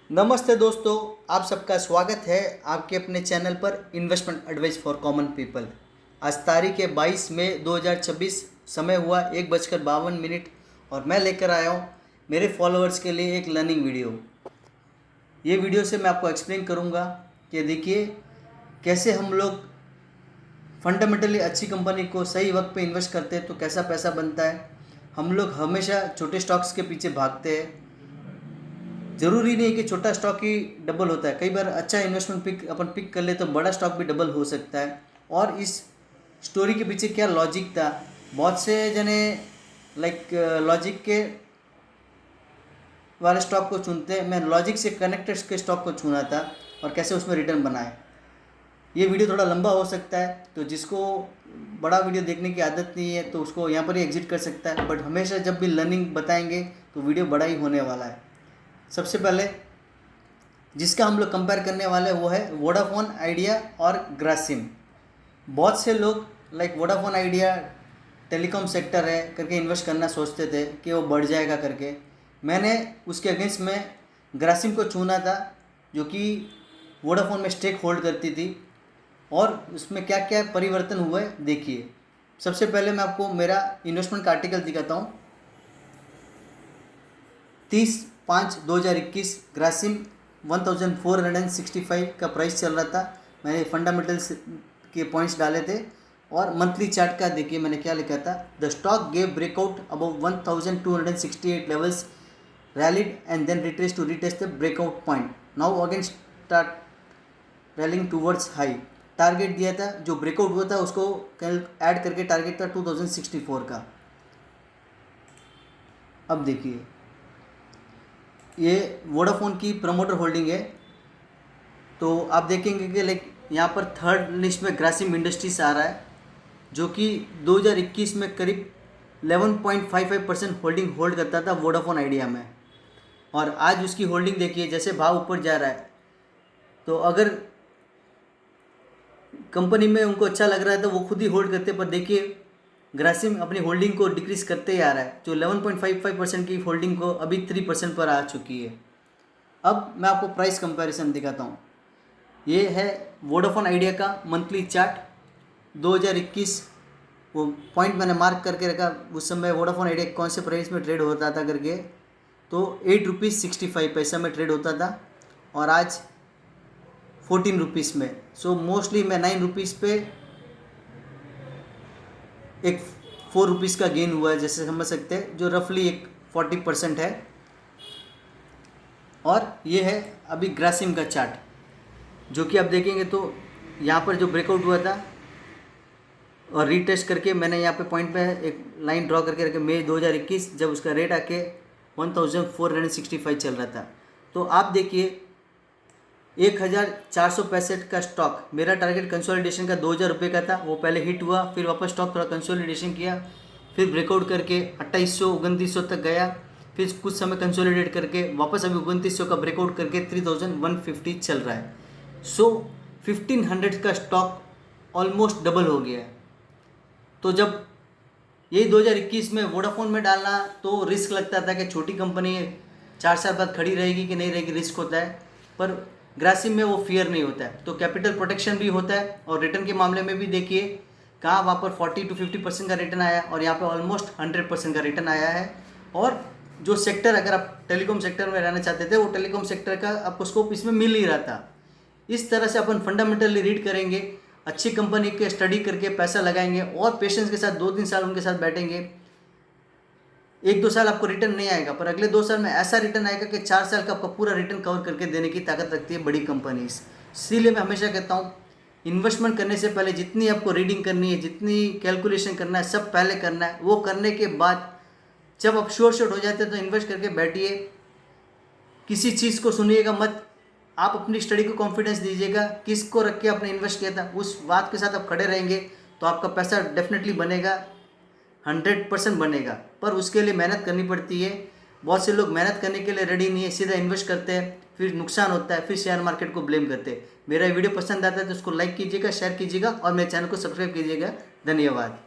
नमस्ते दोस्तों, आप सबका स्वागत है आपके अपने चैनल पर investment advice for common people. आज तारीख है 22 मई 2026। समय हुआ 1:52 और मैं लेकर आया हूँ मेरे फॉलोअर्स के लिए एक लर्निंग वीडियो। ये वीडियो से मैं आपको एक्सप्लेन करूँगा कि देखिए कैसे हम लोग फंडामेंटली अच्छी कंपनी को सही वक्त पे इन्वेस्ट करते हैं तो कैसा पैसा बनता है। हम लोग हमेशा छोटे स्टॉक्स के पीछे भागते हैं। ज़रूरी नहीं है कि छोटा स्टॉक ही डबल होता है, कई बार अच्छा इन्वेस्टमेंट अपन पिक कर ले तो बड़ा स्टॉक भी डबल हो सकता है। और इस स्टोरी के पीछे क्या लॉजिक था, बहुत से जने लॉजिक के वाले स्टॉक को चुनते हैं। मैं लॉजिक से कनेक्टेड के स्टॉक को चुना था और कैसे उसमें रिटर्न बनाए। ये वीडियो थोड़ा लंबा हो सकता है, तो जिसको बड़ा वीडियो देखने की आदत नहीं है तो उसको यहाँ पर ही एग्जिट कर सकता है, बट हमेशा जब भी लर्निंग बताएंगे तो वीडियो बड़ा ही होने वाला है। सबसे पहले जिसका हम लोग कंपेयर करने वाले वो है वोडाफोन आइडिया और ग्रासिम। बहुत से लोग वोडाफोन आइडिया टेलीकॉम सेक्टर है करके इन्वेस्ट करना सोचते थे कि वो बढ़ जाएगा करके। मैंने उसके अगेंस्ट में ग्रासिम को चुना था जो कि वोडाफोन में स्टेक होल्ड करती थी, और उसमें क्या क्या परिवर्तन हुए देखिए। सबसे पहले मैं आपको मेरा इन्वेस्टमेंट का आर्टिकल दिखाता हूँ। 30/5/2021 ग्रासिम 1465 का प्राइस चल रहा था। मैंने फंडामेंटल्स के पॉइंट्स डाले थे और मंथली चार्ट का देखिए मैंने क्या लिखा था। The stock gave breakout above 1268 levels, rallied and then retrace to retest the breakout point, now again start rallying towards high. Target दिया था, जो ब्रेकआउट हुआ था उसको ऐड करके टारगेट था 2064 का। अब देखिए ये वोडाफोन की प्रमोटर होल्डिंग है, तो आप देखेंगे कि यहाँ पर थर्ड लिस्ट में ग्रासिम इंडस्ट्रीज आ रहा है जो कि 2021 में करीब 11.55% होल्डिंग होल्ड करता था वोडाफोन आइडिया में, और आज उसकी होल्डिंग देखिए जैसे भाव ऊपर जा रहा है। तो अगर कंपनी में उनको अच्छा लग रहा है तो वो खुद ही होल्ड करते, पर देखिए ग्रासिम अपनी होल्डिंग को डिक्रीज करते ही आ रहा है, जो 11.55% की होल्डिंग को अभी 3% पर आ चुकी है। अब मैं आपको प्राइस कंपैरिजन दिखाता हूँ। ये है वोडाफोन आइडिया का मंथली चार्ट 2021। वो पॉइंट मैंने मार्क करके रखा, उस समय वोडाफोन आइडिया कौन से प्राइस में ट्रेड होता था करके, तो 8 रुपीज़ 65 पैसा में ट्रेड होता था और आज 14 रुपीज़ में। सो मोस्टली मैं 9 रुपीज़ पे एक 4 रुपीज़ का गेन हुआ है, जैसे समझ सकते हैं, जो रफली एक 40% है। और ये है अभी ग्रासिम का चार्ट, जो कि आप देखेंगे तो यहाँ पर जो ब्रेकआउट हुआ था और रीटेस्ट करके मैंने यहाँ पे पॉइंट पे एक लाइन ड्रॉ करके रखे मई 2021, जब उसका रेट आके 1465 चल रहा था। तो आप देखिए 1465 का स्टॉक, मेरा टारगेट कंसोलिडेशन का 2000 रुपये का था, वो पहले हिट हुआ, फिर वापस स्टॉक थोड़ा कंसोलिडेशन किया, फिर ब्रेकआउट करके 2800 2900 तक गया, फिर कुछ समय कंसोलिडेट करके वापस अभी 2900 का ब्रेकआउट करके 3150 चल रहा है। सो 1500 का स्टॉक ऑलमोस्ट डबल हो गया है। तो जब यही 2021 में वोडाफोन में डालना तो रिस्क लगता था कि छोटी कंपनी 4 साल बाद खड़ी रहेगी कि नहीं रहेगी, रिस्क होता है, पर ग्रासिम में वो फियर नहीं होता है। तो कैपिटल प्रोटेक्शन भी होता है, और रिटर्न के मामले में भी देखिए कहाँ वहाँ पर 40 to 50% का रिटर्न आया और यहाँ पे ऑलमोस्ट 100% का रिटर्न आया है। और जो सेक्टर, अगर आप टेलीकॉम सेक्टर में रहना चाहते थे, वो टेलीकॉम सेक्टर का आपको स्कोप इसमें मिल ही रहा था। इस तरह से अपन फंडामेंटली रीड करेंगे, अच्छी कंपनी के स्टडी करके पैसा लगाएंगे और पेशेंस के साथ 2-3 साल उनके साथ बैठेंगे। 1-2 साल आपको रिटर्न नहीं आएगा, पर अगले 2 साल में ऐसा रिटर्न आएगा कि 4 साल का आपका पूरा रिटर्न कवर करके देने की ताकत रखती है बड़ी कंपनीज। इसीलिए मैं हमेशा कहता हूँ इन्वेस्टमेंट करने से पहले जितनी आपको रीडिंग करनी है, जितनी कैलकुलेशन करना है, सब पहले करना है। वो करने के बाद जब आप श्योर शॉट हो जाते हैं तो इन्वेस्ट करके बैठिए, किसी चीज़ को सुनिएगा मत। आप अपनी स्टडी को कॉन्फिडेंस दीजिएगा, किसको रख के आपने इन्वेस्ट किया था उस बात के साथ आप खड़े रहेंगे तो आपका पैसा डेफिनेटली बनेगा, 100% बनेगा। पर उसके लिए मेहनत करनी पड़ती है। बहुत से लोग मेहनत करने के लिए रेडी नहीं है, सीधा इन्वेस्ट करते हैं, फिर नुकसान होता है, फिर शेयर मार्केट को ब्लेम करते हैं। मेरा वीडियो पसंद आता है तो उसको लाइक कीजिएगा, शेयर कीजिएगा और मेरे चैनल को सब्सक्राइब कीजिएगा। धन्यवाद।